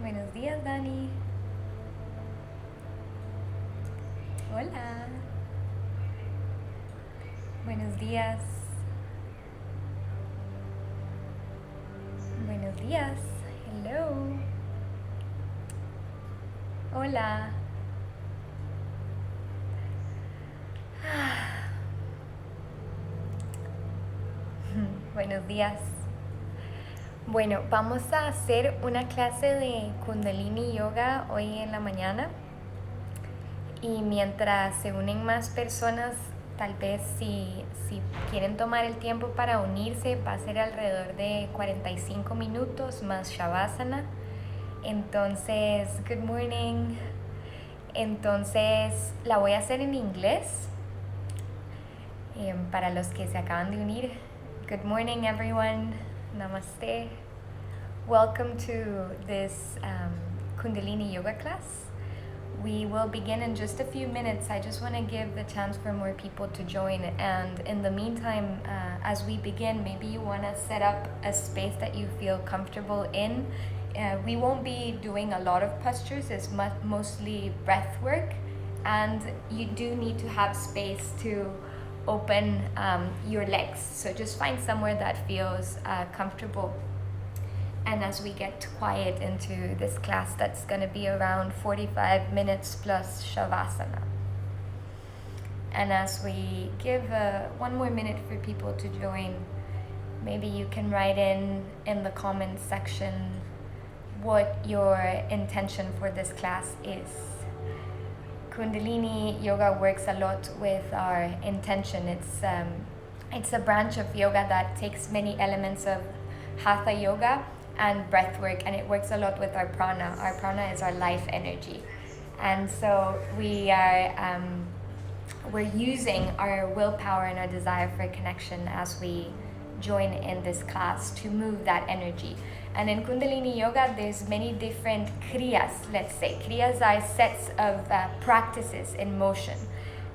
Buenos días, Dani. Hola. Buenos días. Buenos días. Hello. Hola. Buenos días. Bueno, vamos a hacer una clase de Kundalini Yoga hoy en la mañana. Y mientras se unen más personas, tal vez si quieren tomar el tiempo para unirse, va a ser alrededor de 45 minutos más Shavasana. Entonces, good morning. Entonces, la voy a hacer en inglés para los que se acaban de unir. Good morning, everyone. Namaste. Welcome to this Kundalini Yoga class. We will begin in just a few minutes. I just want to give the chance for more people to join. And in the meantime, as we begin, maybe you want to set up a space that you feel comfortable in. We won't be doing a lot of postures. It's mostly breath work. And you do need to have space to open your legs. So just find somewhere that feels comfortable. And as we get quiet into this class, that's going to be around 45 minutes plus Shavasana. And as we give one more minute for people to join, maybe you can write in the comments section what your intention for this class is. Kundalini Yoga works a lot with our intention. It's a branch of yoga that takes many elements of Hatha Yoga and breath work, and it works a lot with our prana. Our prana is our life energy, and so we're using our willpower and our desire for connection as we join in this class to move that energy. And in Kundalini Yoga, there's many different kriyas, let's say. Kriyas are sets of practices in motion.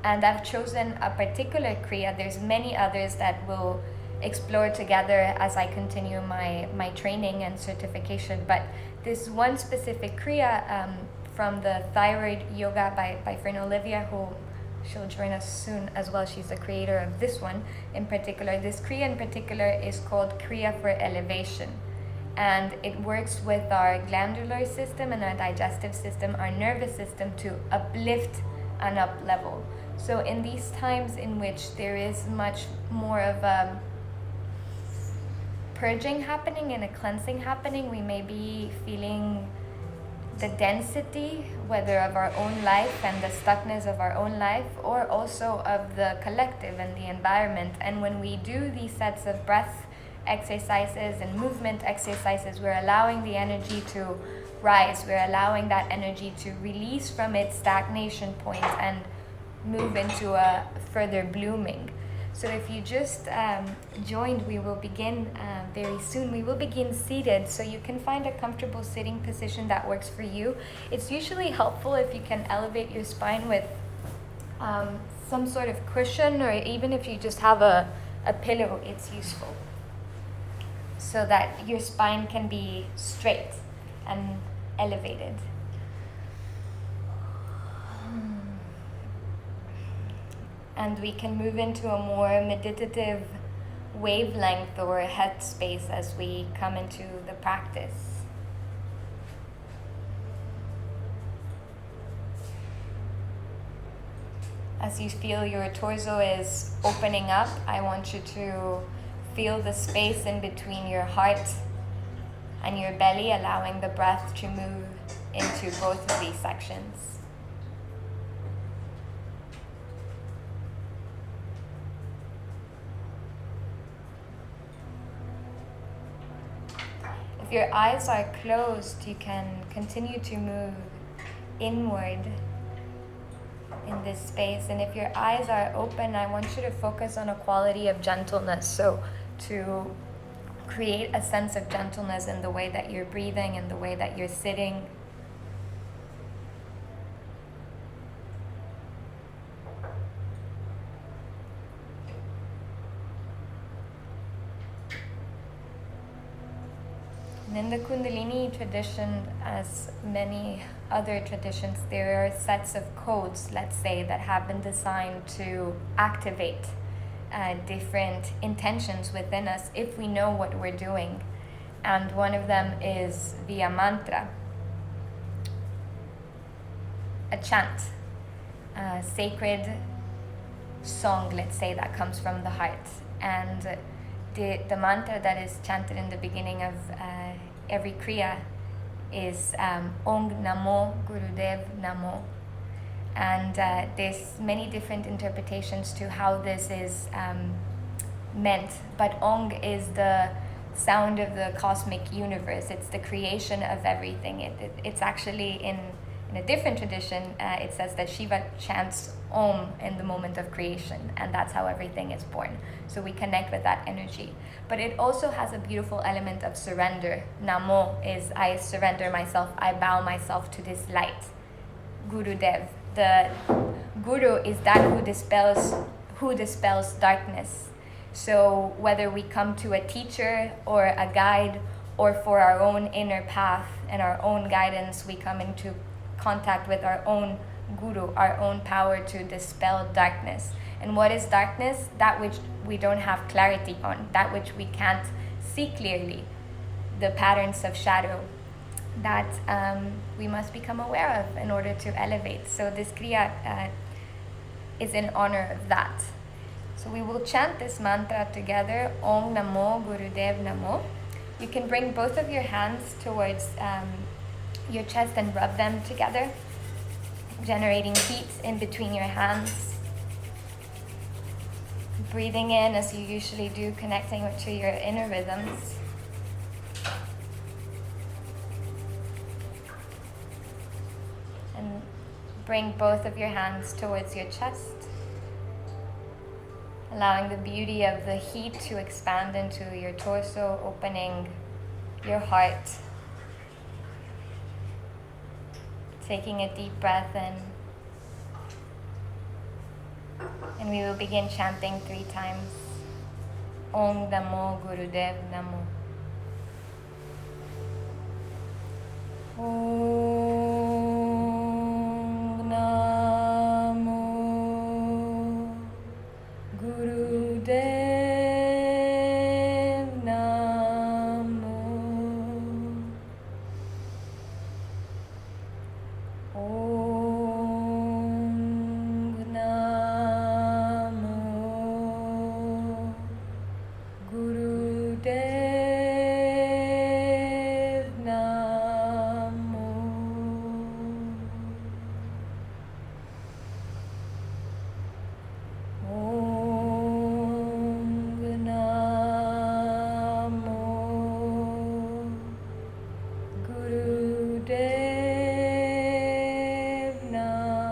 And I've chosen a particular kriya. There's many others that will explore together as I continue my training and certification. But this one specific kriya from the Thyroid Yoga by friend Olivia, who she'll join us soon as well. She's the creator of this one in particular. This kriya in particular is called Kriya for Elevation. And it works with our glandular system and our digestive system, our nervous system, to uplift and up level. So in these times in which there is much more of a purging happening and a cleansing happening, we may be feeling the density, whether of our own life and the stuckness of our own life, or also of the collective and the environment. And when we do these sets of breath exercises and movement exercises, we're allowing the energy to rise. We're allowing that energy to release from its stagnation point and move into a further blooming. So if you just joined, we will begin very soon. We will begin seated, so you can find a comfortable sitting position that works for you. It's usually helpful if you can elevate your spine with some sort of cushion, or even if you just have a pillow, it's useful, so that your spine can be straight and elevated. And we can move into a more meditative wavelength or headspace as we come into the practice. As you feel your torso is opening up, I want you to feel the space in between your heart and your belly, allowing the breath to move into both of these sections. If your eyes are closed, you can continue to move inward in this space. And if your eyes are open, I want you to focus on a quality of gentleness. So to create a sense of gentleness in the way that you're breathing and the way that you're sitting. And in the Kundalini tradition, as many other traditions, there are sets of codes, let's say, that have been designed to activate different intentions within us if we know what we're doing. And one of them is via mantra, a chant, a sacred song, let's say, that comes from the heart. And the mantra that is chanted in the beginning of every Kriya is Om Namo Gurudev Namo. And there's many different interpretations to how this is meant. But Ong is the sound of the cosmic universe. It's the creation of everything. It's actually in a different tradition, it says that Shiva chants Om in the moment of creation, and that's how everything is born. So we connect with that energy. But it also has a beautiful element of surrender. Namo is I surrender myself, I bow myself to this light. Gurudev, the Guru is that who dispels darkness. So whether we come to a teacher or a guide, or for our own inner path and our own guidance, we come into contact with our own Guru, our own power to dispel darkness. And what is darkness? That which we don't have clarity on, that which we can't see clearly, the patterns of shadow that we must become aware of in order to elevate. So this Kriya is in honor of that. So we will chant this mantra together, Om Namo Gurudev Namo. You can bring both of your hands towards your chest and rub them together, generating heat in between your hands. Breathing in as you usually do, connecting to your inner rhythms. And bring both of your hands towards your chest, allowing the beauty of the heat to expand into your torso, opening your heart. Taking a deep breath in. And we will begin chanting 3 times. Om Namo Gurudev Namo. Om Namo Gurudev Namo. Om Namo Gurudev Namo. Om Namo Gurudev Namo.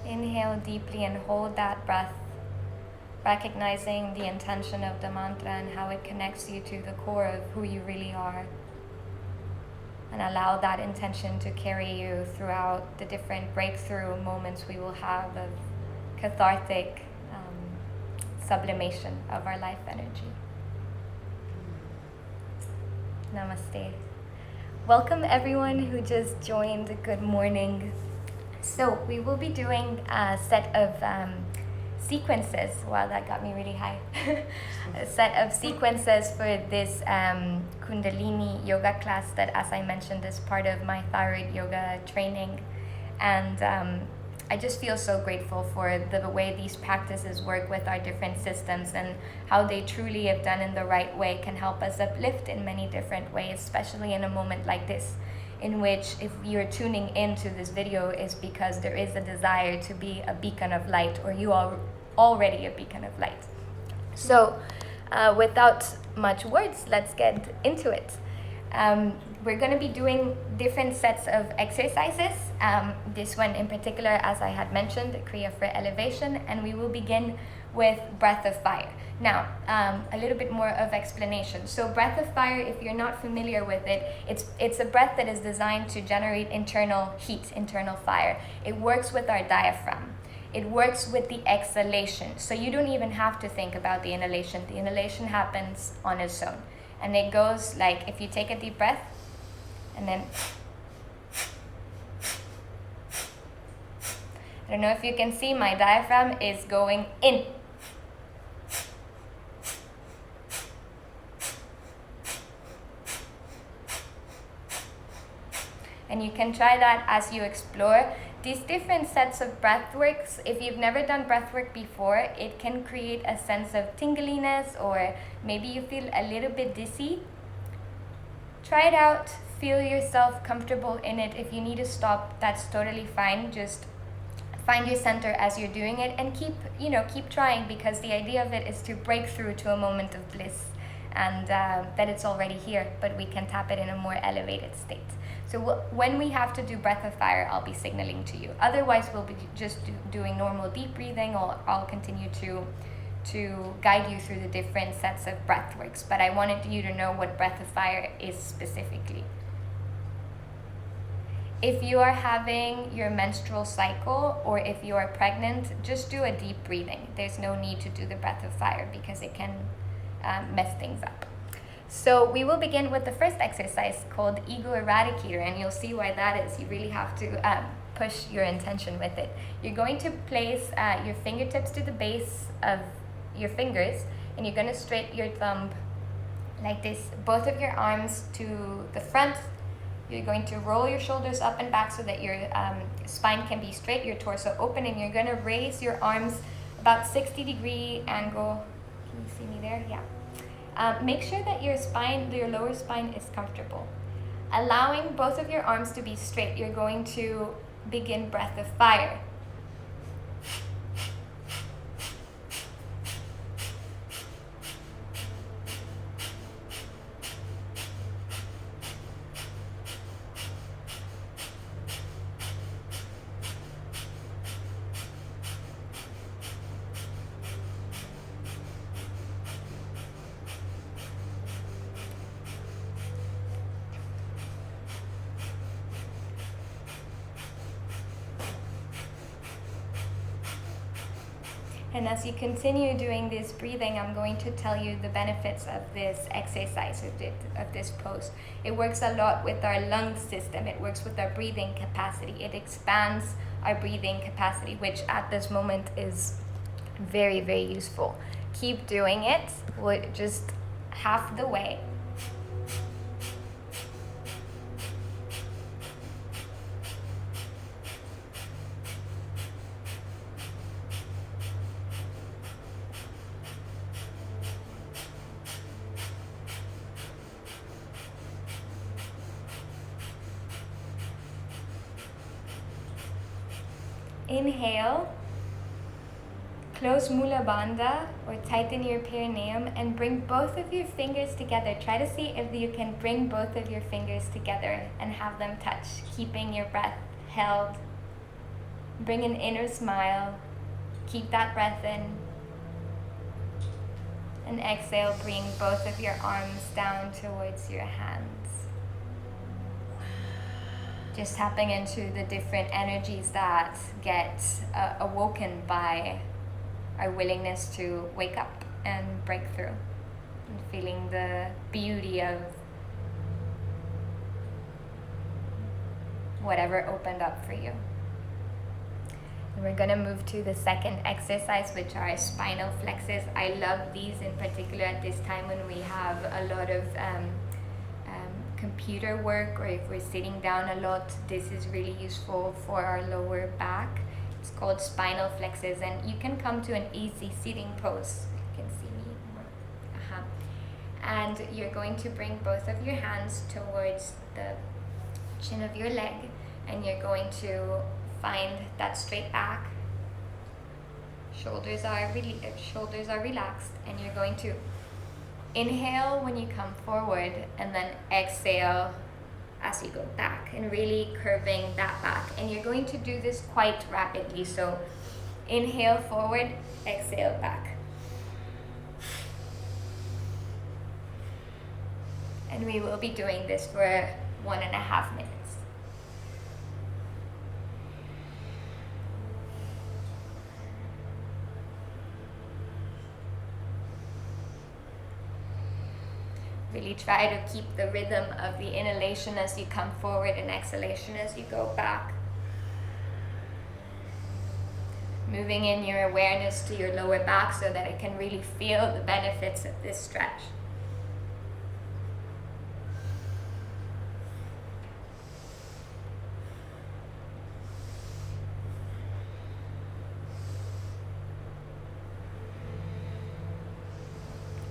Inhale deeply and hold that breath, recognizing the intention of the mantra and how it connects you to the core of who you really are. And allow that intention to carry you throughout the different breakthrough moments we will have of cathartic sublimation of our life energy. Namaste. Welcome everyone who just joined. Good morning. So we will be doing a set of sequences. Wow, that got me really high. A set of sequences for this Kundalini yoga class that, as I mentioned, is part of my thyroid yoga training. And I just feel so grateful for the way these practices work with our different systems, and how they truly, if done in the right way, can help us uplift in many different ways, especially in a moment like this, in which if you're tuning into this video is because there is a desire to be a beacon of light, or you are already a beacon of light. So without much words, let's get into it. We're going to be doing different sets of exercises. This one in particular, as I had mentioned, Kriya for elevation, and we will begin with breath of fire. Now, a little bit more of explanation. So breath of fire, if you're not familiar with it, it's a breath that is designed to generate internal heat, internal fire. It works with our diaphragm. It works with the exhalation. So you don't even have to think about the inhalation. The inhalation happens on its own. And it goes like, if you take a deep breath, and then, I don't know if you can see, my diaphragm is going in. And you can try that as you explore these different sets of breath works. If you've never done breath work before, it can create a sense of tingliness, or maybe you feel a little bit dizzy. Try it out, feel yourself comfortable in it. If you need to stop, that's totally fine. Just find your center as you're doing it, and keep trying, because the idea of it is to break through to a moment of bliss, and that it's already here, but we can tap it in a more elevated state. So when we have to do breath of fire, I'll be signaling to you. Otherwise, we'll be just doing normal deep breathing. I'll continue to guide you through the different sets of breath works. But I wanted you to know what breath of fire is specifically. If you are having your menstrual cycle, or if you are pregnant, just do a deep breathing. There's no need to do the breath of fire, because it can mess things up. So we will begin with the first exercise called Ego Eradicator, and you'll see why that is. You really have to push your intention with it. You're going to place your fingertips to the base of your fingers, and you're going to straighten your thumb like this, both of your arms to the front. You're going to roll your shoulders up and back so that your spine can be straight, your torso open, and you're going to raise your arms about 60-degree angle. Can you see me there? Yeah. Make sure that your lower spine is comfortable. Allowing both of your arms to be straight, you're going to begin breath of fire. And as you continue doing this breathing, I'm going to tell you the benefits of this exercise, of this pose. It works a lot with our lung system. It works with our breathing capacity. It expands our breathing capacity, which at this moment is very, very useful. Keep doing it. We're just half the way. Inhale, close Mula Bandha or tighten your perineum, and bring both of your fingers together. Try to see if you can bring both of your fingers together and have them touch, keeping your breath held. Bring an inner smile. Keep that breath in. And exhale, bring both of your arms down towards your hands. Just tapping into the different energies that get awoken by our willingness to wake up and break through, and feeling the beauty of whatever opened up for you. And we're going to move to the second exercise, which are spinal flexes. I love these in particular at this time when we have a lot of computer work, or if we're sitting down a lot. This is really useful for our lower back. It's called spinal flexes, and you can come to an easy sitting pose. You can see me more. And you're going to bring both of your hands towards the chin of your leg, and you're going to find that straight back. Shoulders are relaxed, and you're going to inhale when you come forward, and then exhale as you go back, and really curving that back. And you're going to do this quite rapidly. So inhale forward, exhale back. And we will be doing this for 1.5 minutes. Really try to keep the rhythm of the inhalation as you come forward and exhalation as you go back. Moving in your awareness to your lower back so that it can really feel the benefits of this stretch.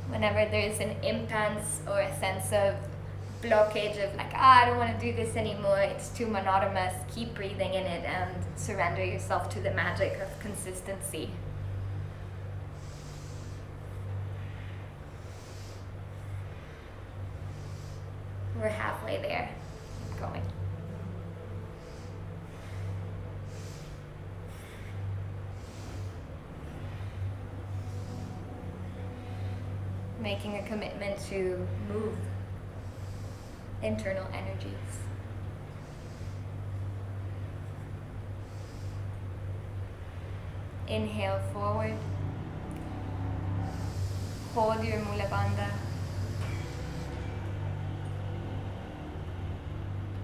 Whenever there's an impasse or a sense of blockage of like, I don't want to do this anymore, it's too monotonous, keep breathing in it and surrender yourself to the magic of consistency. We're halfway there. Keep going. Making a commitment to move internal energies. Inhale forward. Hold your Mula Bandha.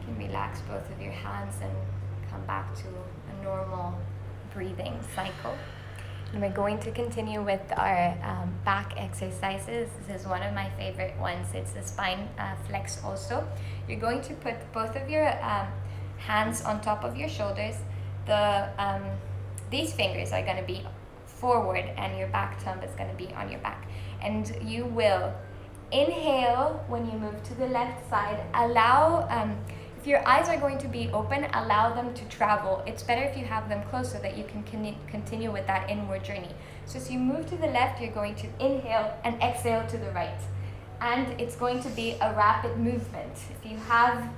You can relax both of your hands and come back to a normal breathing cycle. And we're going to continue with our back exercises. This is one of my favorite ones. It's the spine flex also. You're going to put both of your hands on top of your shoulders. These fingers are going to be forward and your back thumb is going to be on your back. And you will inhale when you move to the left side. Allow, if your eyes are going to be open, allow them to travel. It's better if you have them closed so that you can continue with that inward journey. So as you move to the left, you're going to inhale and exhale to the right. And it's going to be a rapid movement. If you have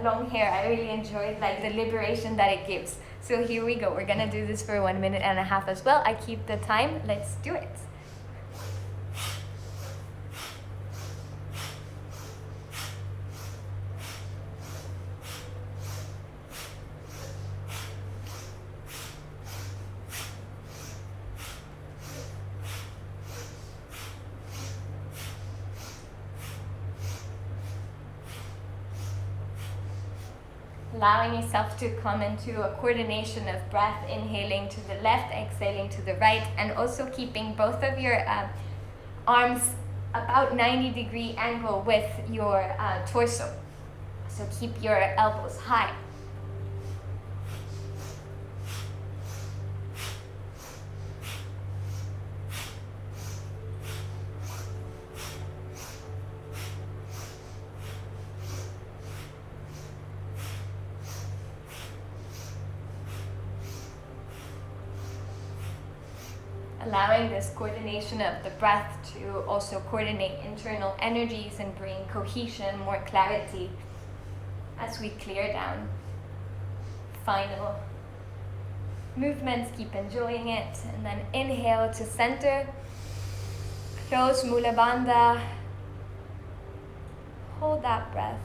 long hair, I really enjoyed like the liberation that it gives. So here we go. We're gonna do this for 1.5 minutes as well. I keep the time. Let's do it. Allowing yourself to come into a coordination of breath, inhaling to the left, exhaling to the right, and also keeping both of your arms about 90-degree angle with your torso. So keep your elbows high. Allowing this coordination of the breath to also coordinate internal energies and bring cohesion, more clarity as we clear down. Final movements, keep enjoying it. And then inhale to center. Close Mula Bandha. Hold that breath.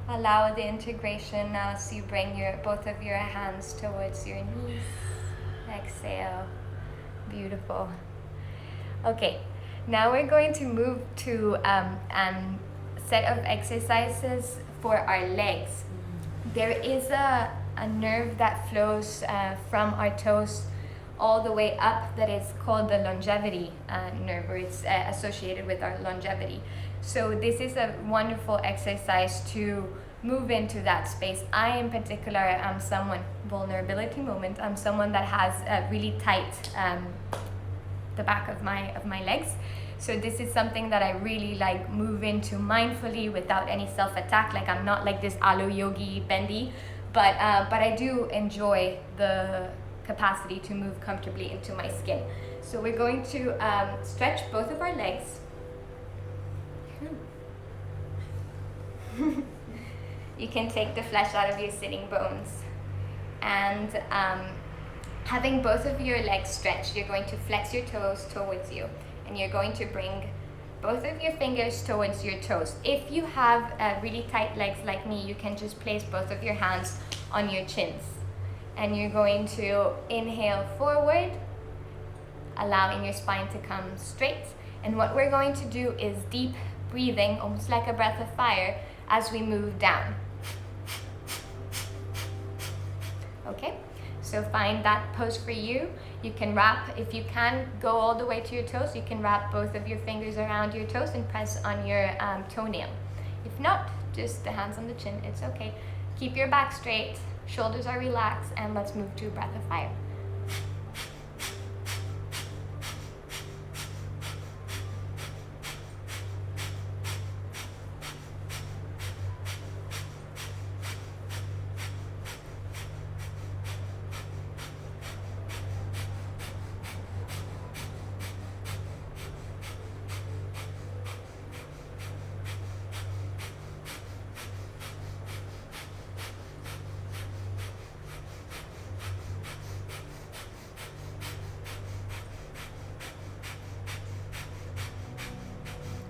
Allow the integration now as you bring both of your hands towards your knees. Exhale. Beautiful. Okay, now we're going to move to a set of exercises for our legs. There is a nerve that flows from our toes all the way up that is called the longevity nerve, or it's associated with our longevity. So this is a wonderful exercise to move into that space. I in particular am someone, vulnerability moment, I'm someone that has a really tight the back of my legs. So this is something that I really like move into mindfully without any self-attack. Like I'm not like this alo yogi bendy, but I do enjoy the capacity to move comfortably into my skin. So we're going to stretch both of our legs. You can take the flesh out of your sitting bones, and having both of your legs stretched, you're going to flex your toes towards you, and you're going to bring both of your fingers towards your toes. If you have really tight legs like me, you can just place both of your hands on your chins, and you're going to inhale forward, allowing your spine to come straight, And what we're going to do is deep breathing, almost like a breath of fire, as we move down. Okay, so find that pose for you. You can wrap, if you can go all the way to your toes, you can wrap both of your fingers around your toes and press on your toenail. If not, just the hands on the chin, it's okay. Keep your back straight, shoulders are relaxed, and let's move to a breath of fire.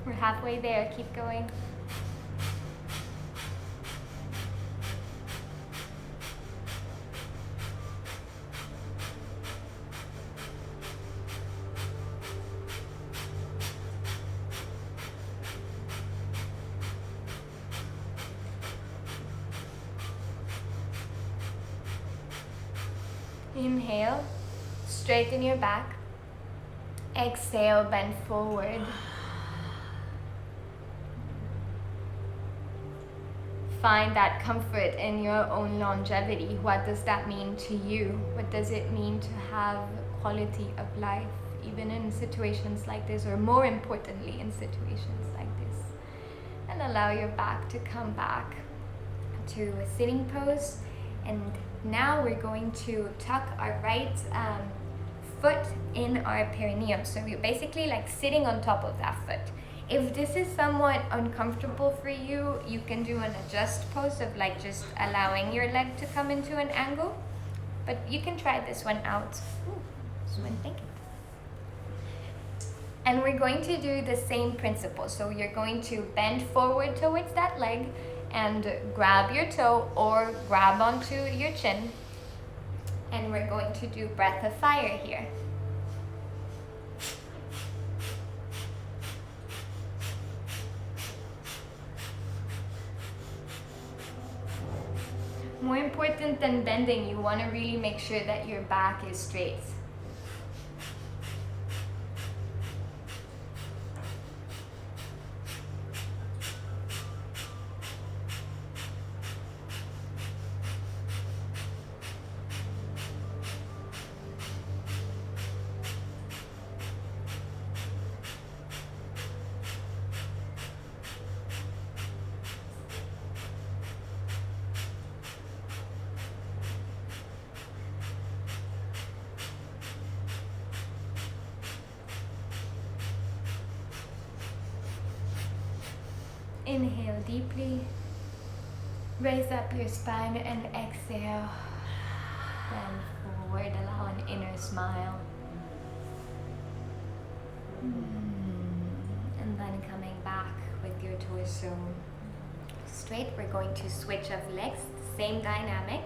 We're halfway there, keep going. Inhale, straighten your back. Exhale, bend forward. Find that comfort in your own longevity. What does that mean to you? What does it mean to have quality of life, even in situations like this, or more importantly, in situations like this? And allow your back to come back to a sitting pose. And now we're going to tuck our right foot in our perineum. So we're basically like sitting on top of that foot. If this is somewhat uncomfortable for you, you can do an adjust pose of like just allowing your leg to come into an angle. But you can try this one out. Ooh, this one, thank you. And we're going to do the same principle. So you're going to bend forward towards that leg and grab your toe or grab onto your chin. And we're going to do breath of fire here. More important than bending, you want to really make sure that your back is straight. Inhale deeply, raise up your spine and exhale, bend forward, allow an inner smile. And then coming back with your torso straight, we're going to switch of legs, same dynamic.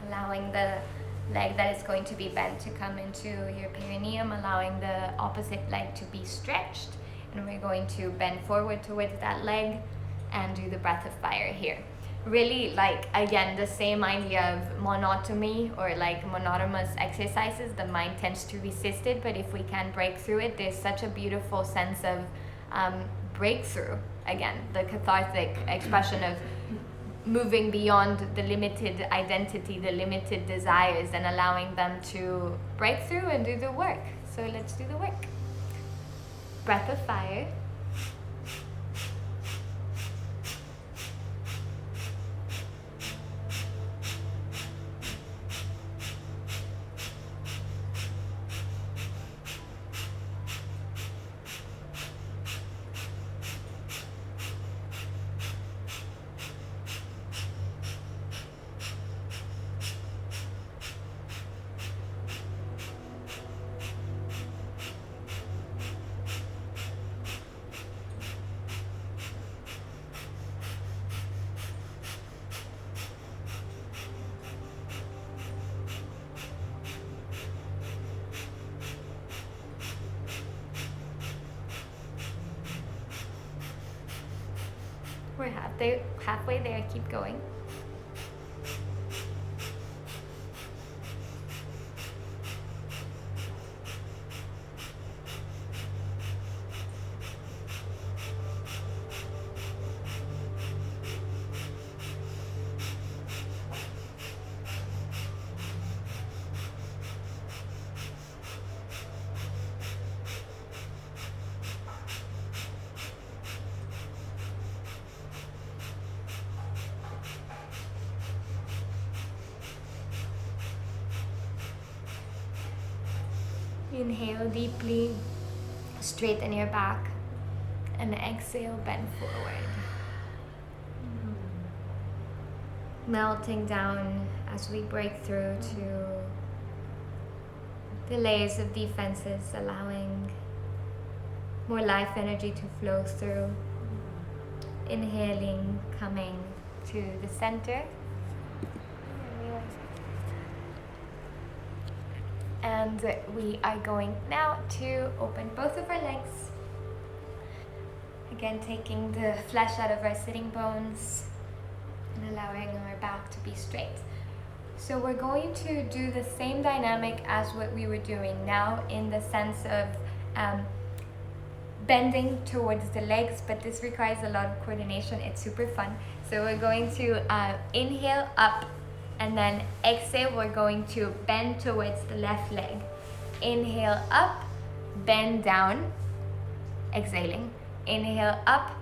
Allowing the leg that is going to be bent to come into your perineum, allowing the opposite leg to be stretched. And we're going to bend forward towards that leg and do the breath of fire here. Really, like, again, the same idea of monotony or like monotonous exercises. The mind tends to resist it, but if we can break through it, there's such a beautiful sense of breakthrough. Again, the cathartic expression of moving beyond the limited identity, the limited desires, and allowing them to break through and do the work. So let's do the work. Breath of fire. We're halfway there, keep going. Inhale deeply, straighten your back, and exhale, bend forward. Melting down as we break through to the layers of defenses, allowing more life energy to flow through. Inhaling, coming to the center. And we are going now to open both of our legs. Again, taking the flesh out of our sitting bones and allowing our back to be straight. So we're going to do the same dynamic as what we were doing now, in the sense of bending towards the legs, but this requires a lot of coordination. It's super fun. So we're going to inhale up, and then exhale, we're going to bend towards the left leg. Inhale up, bend down, exhaling. Inhale up,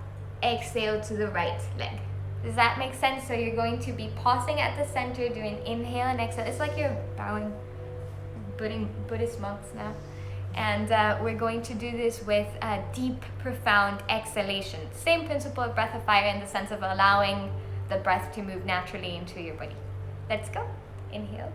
exhale to the right leg. Does that make sense? So you're going to be pausing at the center, doing inhale and exhale. It's like you're bowing, Buddhist monks now. And we're going to do this with a deep, profound exhalation. Same principle of breath of fire, in the sense of allowing the breath to move naturally into your body. Let's go. Inhale.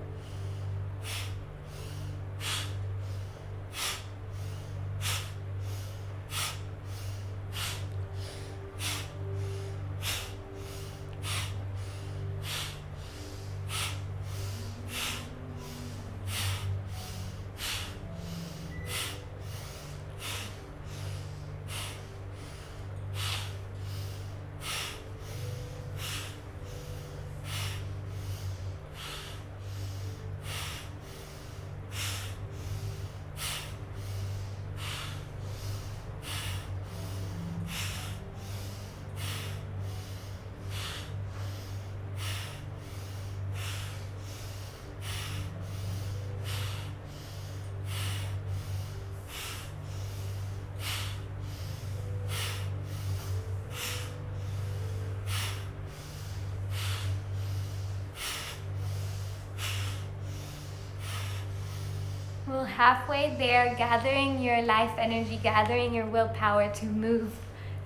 Well, halfway there, gathering your life energy, gathering your willpower to move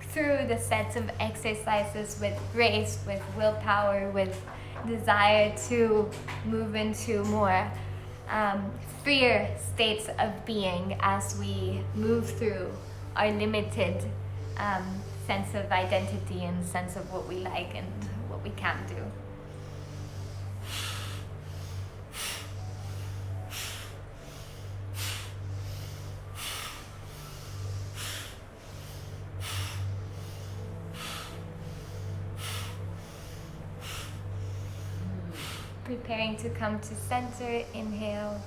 through the sets of exercises with grace, with willpower, with desire to move into more freer states of being as we move through our limited sense of identity and sense of what we like and what we can't do. Preparing to come to center, inhale.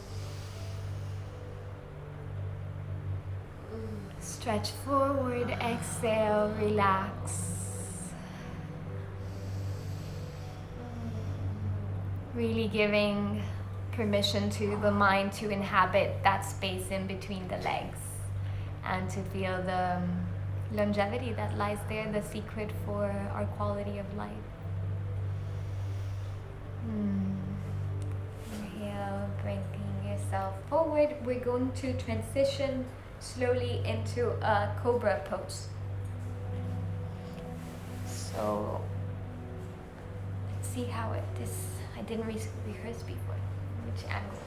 Stretch forward, exhale, relax. Really giving permission to the mind to inhabit that space in between the legs and to feel the longevity that lies there, the secret for our quality of life. Inhale, bringing yourself forward. We're going to transition slowly into a cobra pose. So let's see how I didn't rehearse before, which angle.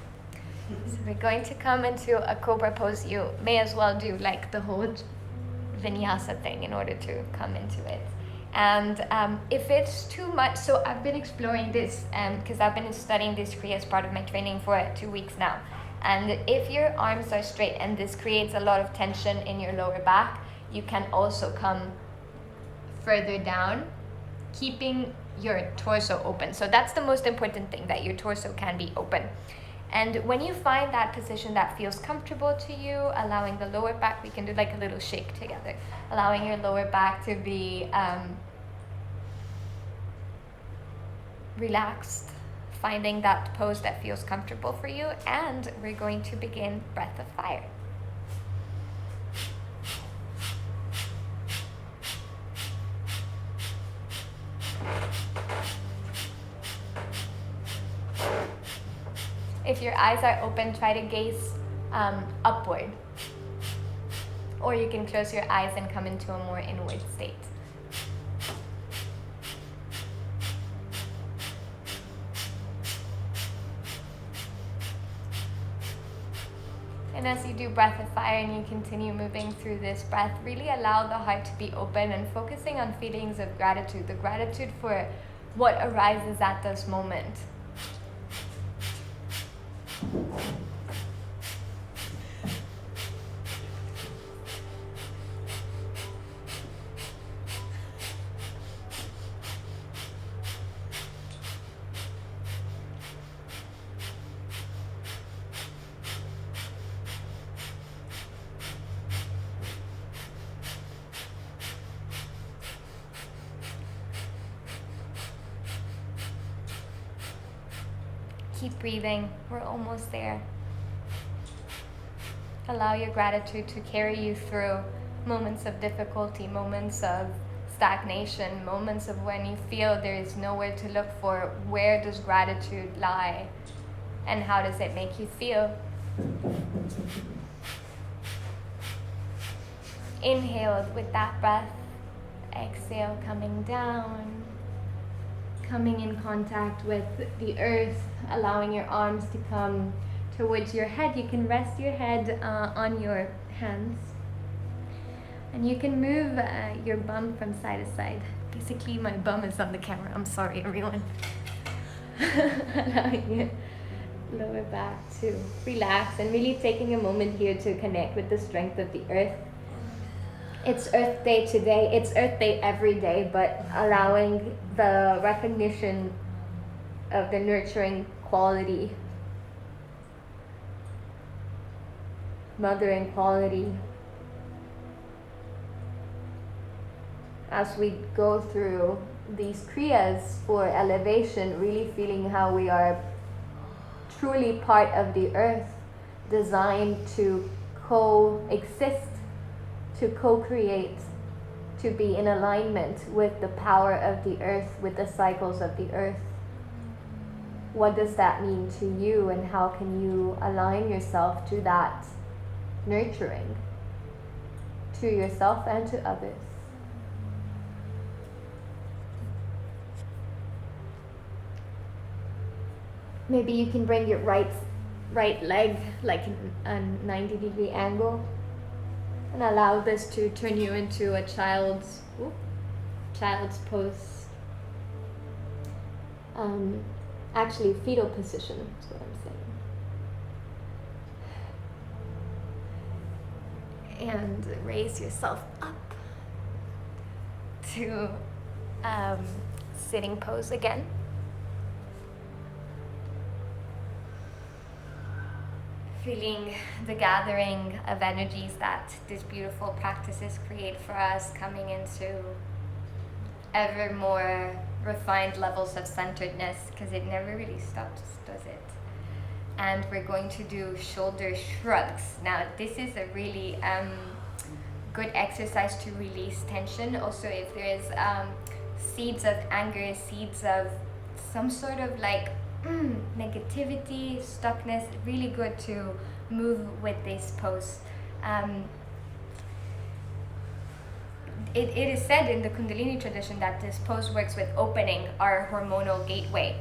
So we're going to come into a cobra pose. You may as well do like the whole vinyasa thing in order to come into it. And if it's too much, so I've been exploring this because I've been studying this Kriya as part of my training for 2 weeks now. And if your arms are straight and this creates a lot of tension in your lower back, you can also come further down keeping your torso open. So that's the most important thing, that your torso can be open. And when you find that position that feels comfortable to you, allowing the lower back, we can do like a little shake together, allowing your lower back to be relaxed, finding that pose that feels comfortable for you, and we're going to begin breath of fire. If your eyes are open, try to gaze upward. Or you can close your eyes and come into a more inward state. And as you do breath of fire and you continue moving through this breath, really allow the heart to be open and focusing on feelings of gratitude, the gratitude for what arises at this moment. Keep breathing. We're almost there. Allow your gratitude to carry you through moments of difficulty, moments of stagnation, moments of when you feel there is nowhere to look for. Where does gratitude lie? And how does it make you feel? Inhale with that breath. Exhale, coming down. Coming in contact with the earth, allowing your arms to come towards your head. You can rest your head on your hands. And you can move your bum from side to side. Basically, my bum is on the camera. I'm sorry, everyone. Allowing your lower back to relax and really taking a moment here to connect with the strength of the earth. It's Earth Day today. It's Earth Day every day, but allowing the recognition of the nurturing quality, mothering quality, as we go through these kriyas for elevation, really feeling how we are truly part of the earth, designed to coexist, to co-create, to be in alignment with the power of the earth, with the cycles of the earth. What does that mean to you, and how can you align yourself to that nurturing, to yourself and to others? Maybe you can bring your right leg like a 90-degree angle, and allow this to turn you into a child's pose. Actually, fetal position is what I'm saying. And raise yourself up to sitting pose again. Feeling the gathering of energies that these beautiful practices create for us, coming into ever more refined levels of centeredness, because it never really stops, does it? And we're going to do shoulder shrugs. Now, this is a really good exercise to release tension. Also, if there is seeds of anger, seeds of some sort of like negativity, stuckness, really good to move with this pose. It is said in the Kundalini tradition that this pose works with opening our hormonal gateway,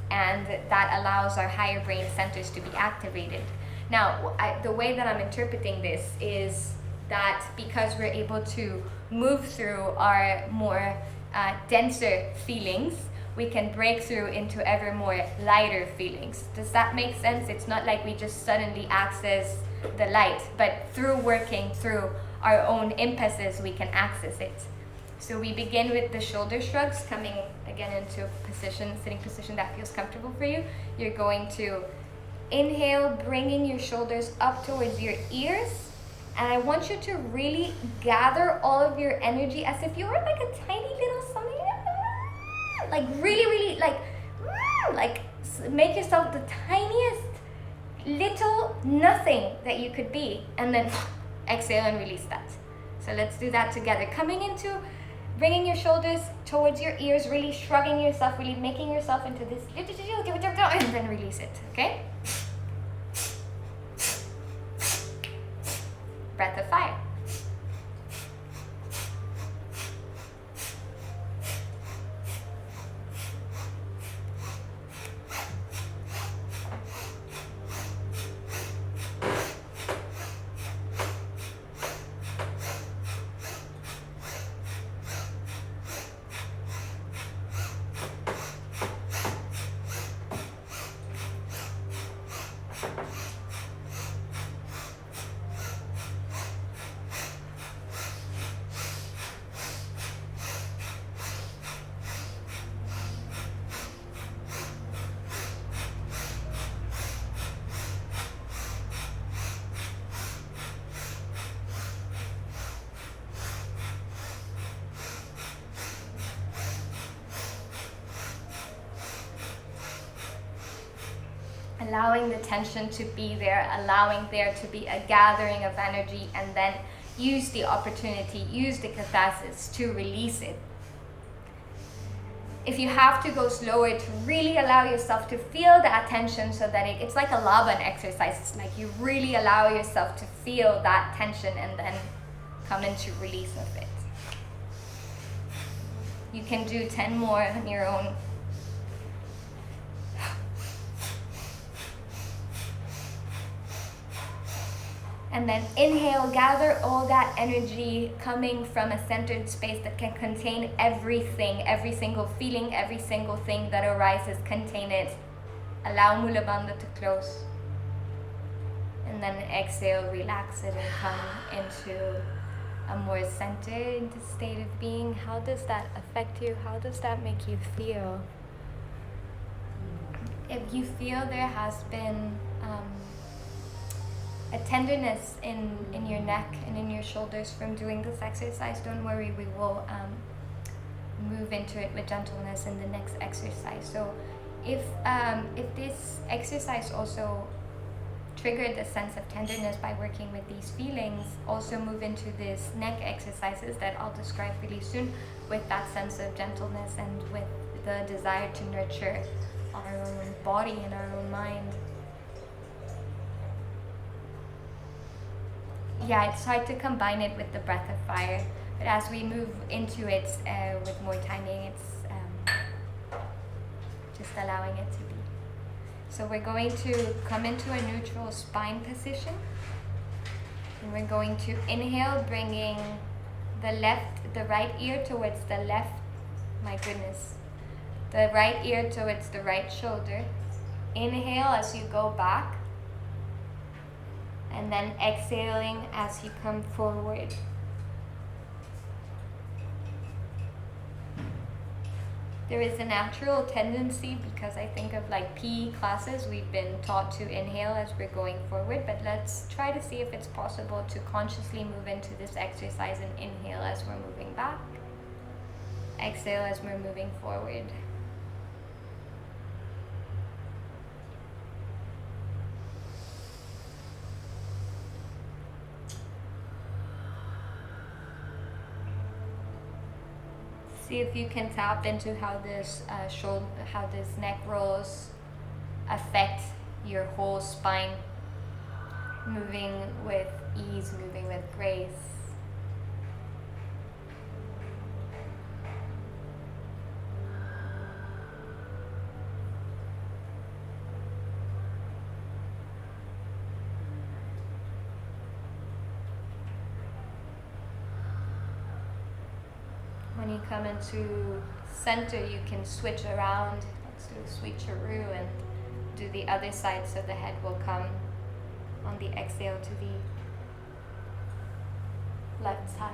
and that allows our higher brain centers to be activated. Now, the way that I'm interpreting this is that because we're able to move through our more denser feelings, we can break through into ever more lighter feelings. Does that make sense? It's not like we just suddenly access the light, but through working through our own impulses, we can access it. So we begin with the shoulder shrugs, coming again into a position, sitting position that feels comfortable for you. You're going to inhale, bringing your shoulders up towards your ears. And I want you to really gather all of your energy as if you were like a tiny little something. Like really, like make yourself the tiniest little nothing that you could be. And then exhale and release that. So let's do that together. Coming into bringing your shoulders towards your ears, really shrugging yourself, really making yourself into this, and then release it, okay? Breath of fire. Allowing the tension to be there, allowing there to be a gathering of energy, and then use the opportunity, use the catharsis to release it. If you have to go slower, to really allow yourself to feel that tension so that it's like a Laban exercise. It's like you really allow yourself to feel that tension and then come into release of it. You can do 10 more on your own. And then inhale, gather all that energy coming from a centered space that can contain everything, every single feeling, every single thing that arises, contain it. Allow Mula Bandha to close. And then exhale, relax it, and come into a more centered state of being. How does that affect you? How does that make you feel? If you feel there has been a tenderness in your neck and in your shoulders from doing this exercise, don't worry, we will move into it with gentleness in the next exercise. So if this exercise also triggered a sense of tenderness by working with these feelings, also move into this neck exercises that I'll describe really soon with that sense of gentleness and with the desire to nurture our own body and our own mind. Yeah, it's hard to combine it with the breath of fire, but as we move into it with more timing, it's just allowing it to be. So we're going to come into a neutral spine position, and we're going to inhale, bringing the right ear towards the left, my goodness, the right ear towards the right shoulder. Inhale as you go back. And then exhaling as you come forward. There is a natural tendency, because I think of like PE classes, we've been taught to inhale as we're going forward, but let's try to see if it's possible to consciously move into this exercise and inhale as we're moving back. Exhale as we're moving forward. See if you can tap into how this how this neck rolls affect your whole spine. Moving with ease, moving with grace. When you come into center, you can switch around. Let's do a switcheroo and do the other side, so the head will come on the exhale to the left side.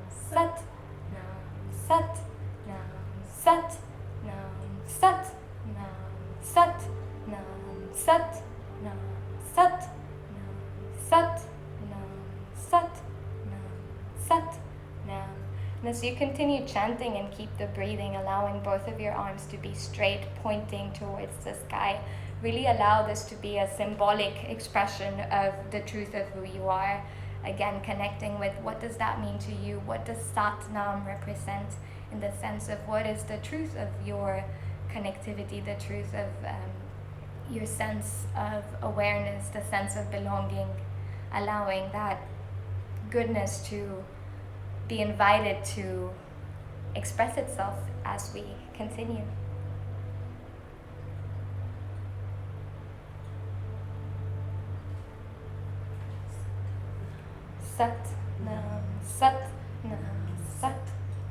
Sat Nam Sat Nam Sat Nam Sat Nam Sat Nam. And as you continue chanting and keep the breathing, allowing both of your arms to be straight, pointing towards the sky, really allow this to be a symbolic expression of the truth of who you are. Again, connecting with what does that mean to you? What does Sat Nam represent in the sense of what is the truth of your connectivity, the truth of your sense of awareness, the sense of belonging, allowing that goodness to be invited to express itself as we continue. Sat Nam Sat Nam Sat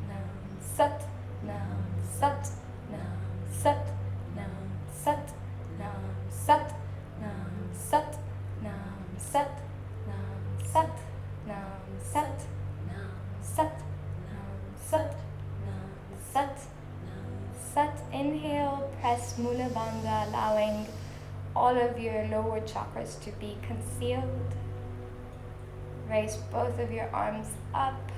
Nam Sat Nam Sat Nam Sat Nam Sat Nam Sat Nam Sat Nam Sat Nam Sat Nam Sat Nam Sat Nam Sat Nam Sat Nam Sat. Inhale, press Mula Bandha, allowing all of your lower chakras to be concealed. Raise both of your arms up.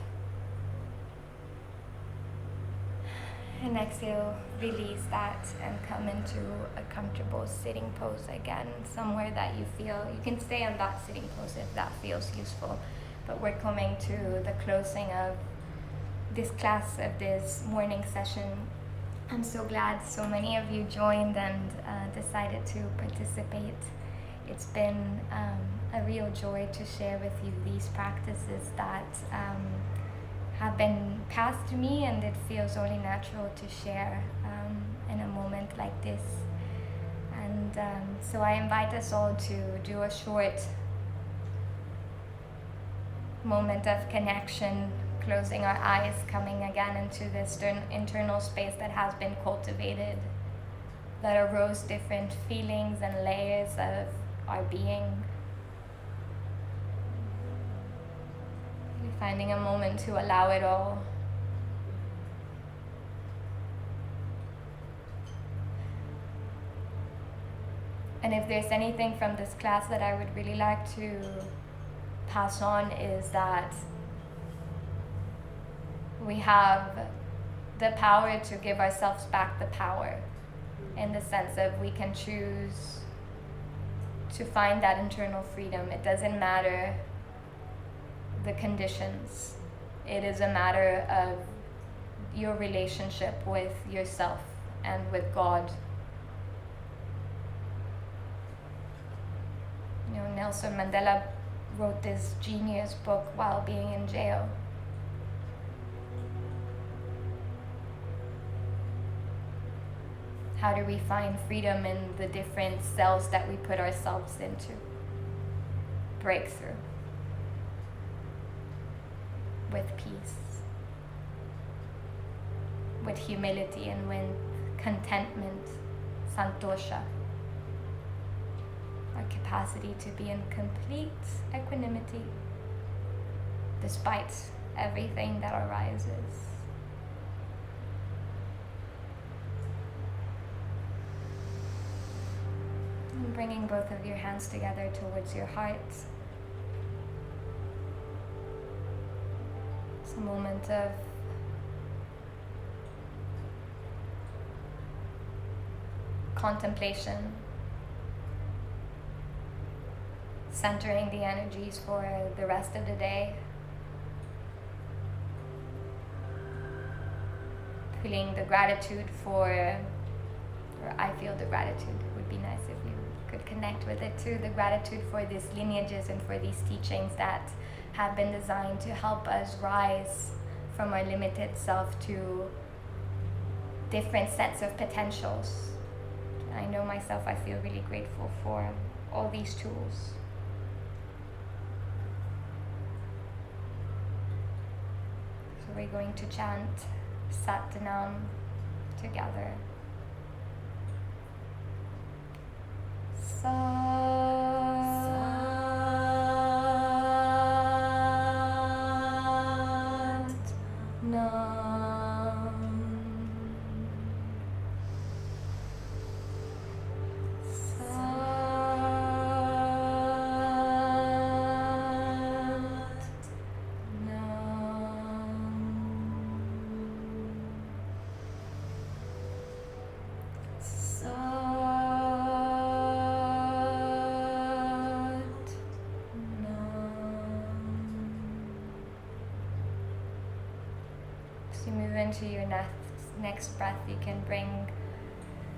And exhale, release that and come into a comfortable sitting pose again, somewhere that you feel. You can stay on that sitting pose if that feels useful. But we're coming to the closing of this class, of this morning session. I'm so glad so many of you joined and decided to participate. It's been a real joy to share with you these practices that have been passed to me, and it feels only natural to share in a moment like this. And so I invite us all to do a short moment of connection, closing our eyes, coming again into this internal space that has been cultivated, that arose different feelings and layers of our being. Finding a moment to allow it all. And if there's anything from this class that I would really like to pass on, is that we have the power to give ourselves back the power, in the sense of we can choose to find that internal freedom. It doesn't matter the conditions. It is a matter of your relationship with yourself and with God. You know, Nelson Mandela wrote this genius book while being in jail. How do we find freedom in the different cells that we put ourselves into? Breakthrough. With peace, with humility, and with contentment, santosha, our capacity to be in complete equanimity despite everything that arises. And bringing both of your hands together towards your heart. A moment of contemplation, centering the energies for the rest of the day, feeling the gratitude for, or I feel the gratitude, it would be nice if you could connect with it too, the gratitude for these lineages and for these teachings that have been designed to help us rise from our limited self to different sets of potentials. I know myself, I feel really grateful for all these tools. So we're going to chant Sat Nam together. Sat Nam. into your next breath, you can bring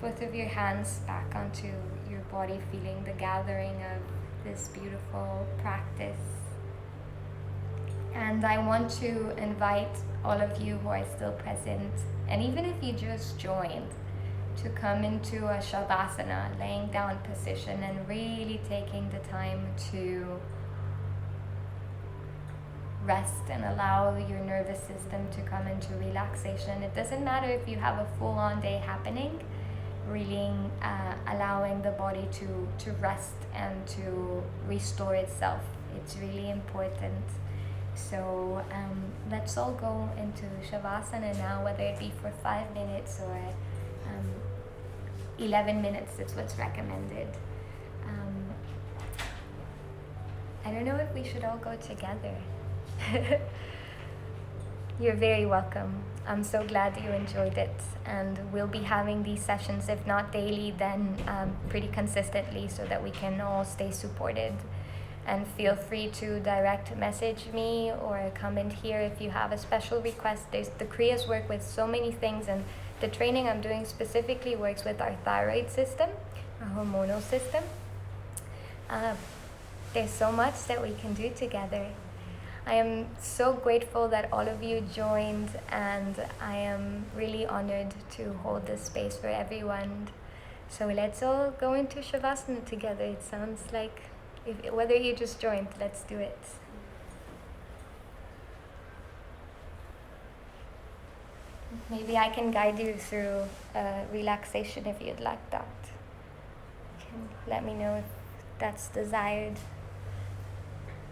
both of your hands back onto your body, feeling the gathering of this beautiful practice. And I want to invite all of you who are still present, and even if you just joined, to come into a Shavasana, laying down position, and really taking the time to rest and allow your nervous system to come into relaxation. It doesn't matter if you have a full-on day happening, really allowing the body to rest and to restore itself. It's really important. So let's all go into Shavasana now, whether it be for 5 minutes or 11 minutes is what's recommended. I don't know if we should all go together. You're very welcome. I'm so glad you enjoyed it, and we'll be having these sessions, if not daily, then pretty consistently, so that we can all stay supported. And feel free to direct message me or comment here if you have a special request. The Kriyas work with so many things, and the training I'm doing specifically works with our thyroid system, our hormonal system. There's so much that we can do together. I am so grateful that all of you joined, and I am really honored to hold this space for everyone. So let's all go into Shavasana together. It sounds like, whether you just joined, let's do it. Maybe I can guide you through relaxation if you'd like that. You can let me know if that's desired.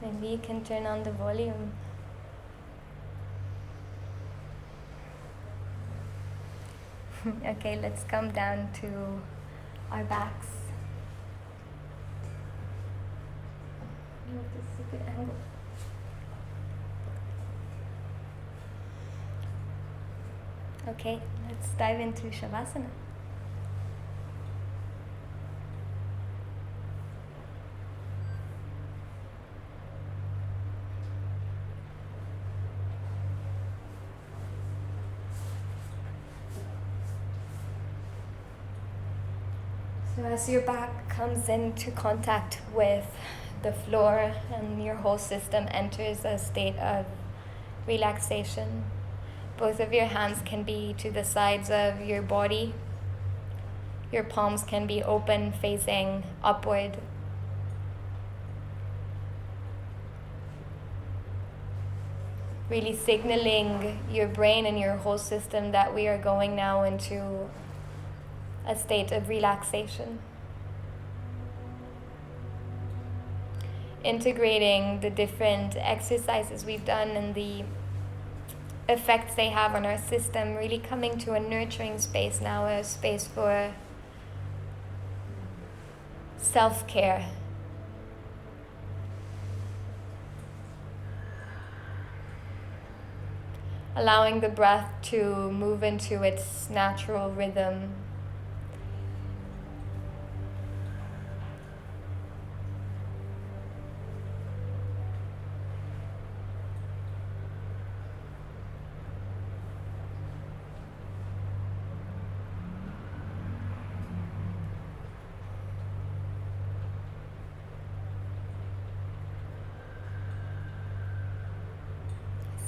Maybe you can turn on the volume. Okay, let's come down to our backs. This is a good angle. Okay, let's dive into Shavasana. So as your back comes into contact with the floor and your whole system enters a state of relaxation, both of your hands can be to the sides of your body. Your palms can be open, facing upward. Really signaling your brain and your whole system that we are going now into a state of relaxation. Integrating the different exercises we've done and the effects they have on our system, really coming to a nurturing space now, a space for self-care. Allowing the breath to move into its natural rhythm.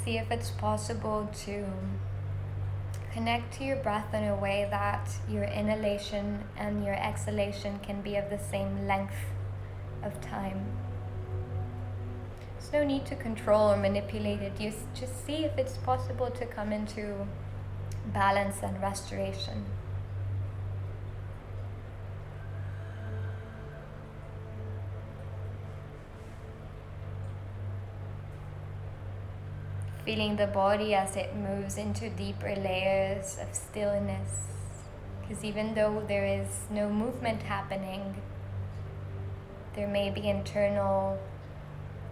See if it's possible to connect to your breath in a way that your inhalation and your exhalation can be of the same length of time. There's no need to control or manipulate it. You just see if it's possible to come into balance and restoration. Feeling the body as it moves into deeper layers of stillness. Because even though there is no movement happening, there may be internal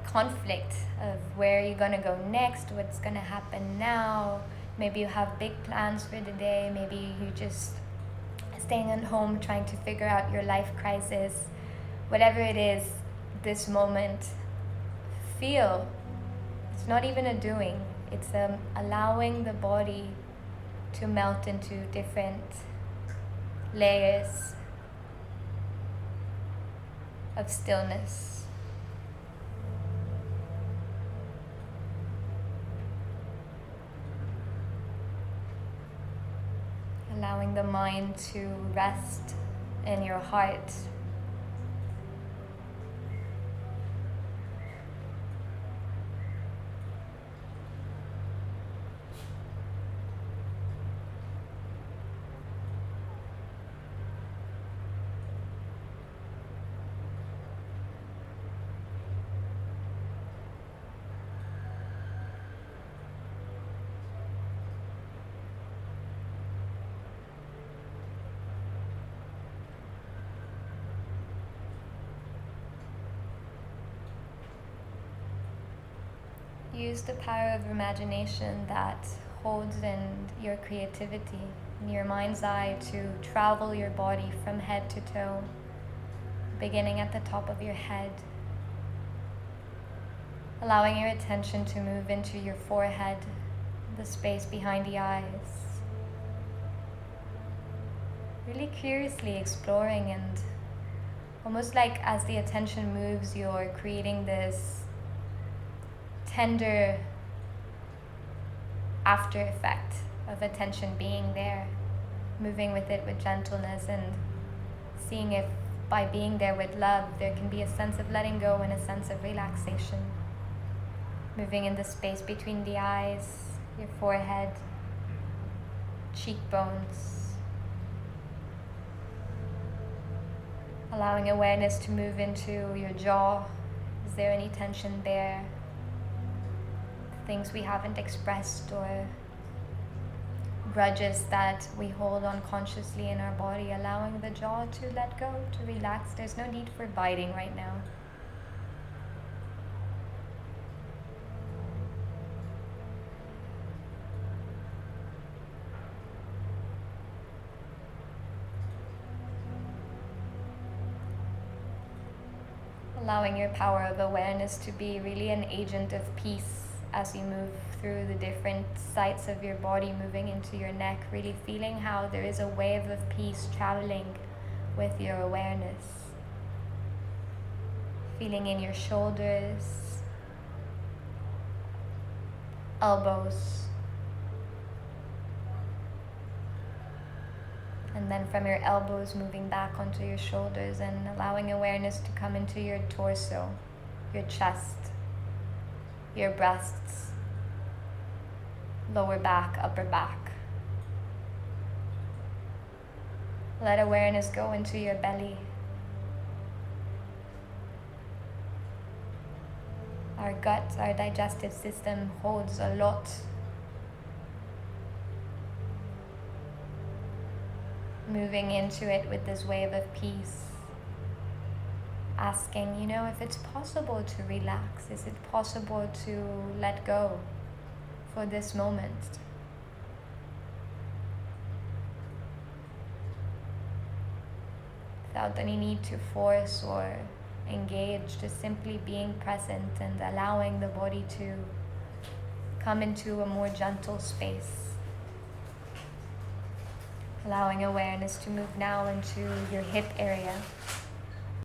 conflict of where you're going to go next, what's going to happen now. Maybe you have big plans for the day. Maybe you're just staying at home trying to figure out your life crisis. Whatever it is, this moment, feel. It's not even a doing, it's allowing the body to melt into different layers of stillness. Allowing the mind to rest in your heart. Use the power of imagination that holds in your creativity, in your mind's eye, to travel your body from head to toe, beginning at the top of your head, allowing your attention to move into your forehead, the space behind the eyes. Really curiously exploring, and almost like as the attention moves, you're creating this tender after effect of attention being there, moving with it with gentleness, and seeing if by being there with love there can be a sense of letting go and a sense of relaxation. Moving in the space between the eyes, your forehead, cheekbones. Allowing awareness to move into your jaw. Is there any tension there? Things we haven't expressed, or grudges that we hold unconsciously in our body, allowing the jaw to let go, to relax. There's no need for biting right now. Allowing your power of awareness to be really an agent of peace as you move through the different sites of your body, moving into your neck, really feeling how there is a wave of peace traveling with your awareness. Feeling in your shoulders, elbows, and then from your elbows moving back onto your shoulders, and allowing awareness to come into your torso, your chest, your breasts, lower back, upper back. Let awareness go into your belly. Our gut, our digestive system holds a lot. Moving into it with this wave of peace. Asking, if it's possible to relax. Is it possible to let go for this moment? Without any need to force or engage, just simply being present and allowing the body to come into a more gentle space. Allowing awareness to move now into your hip area.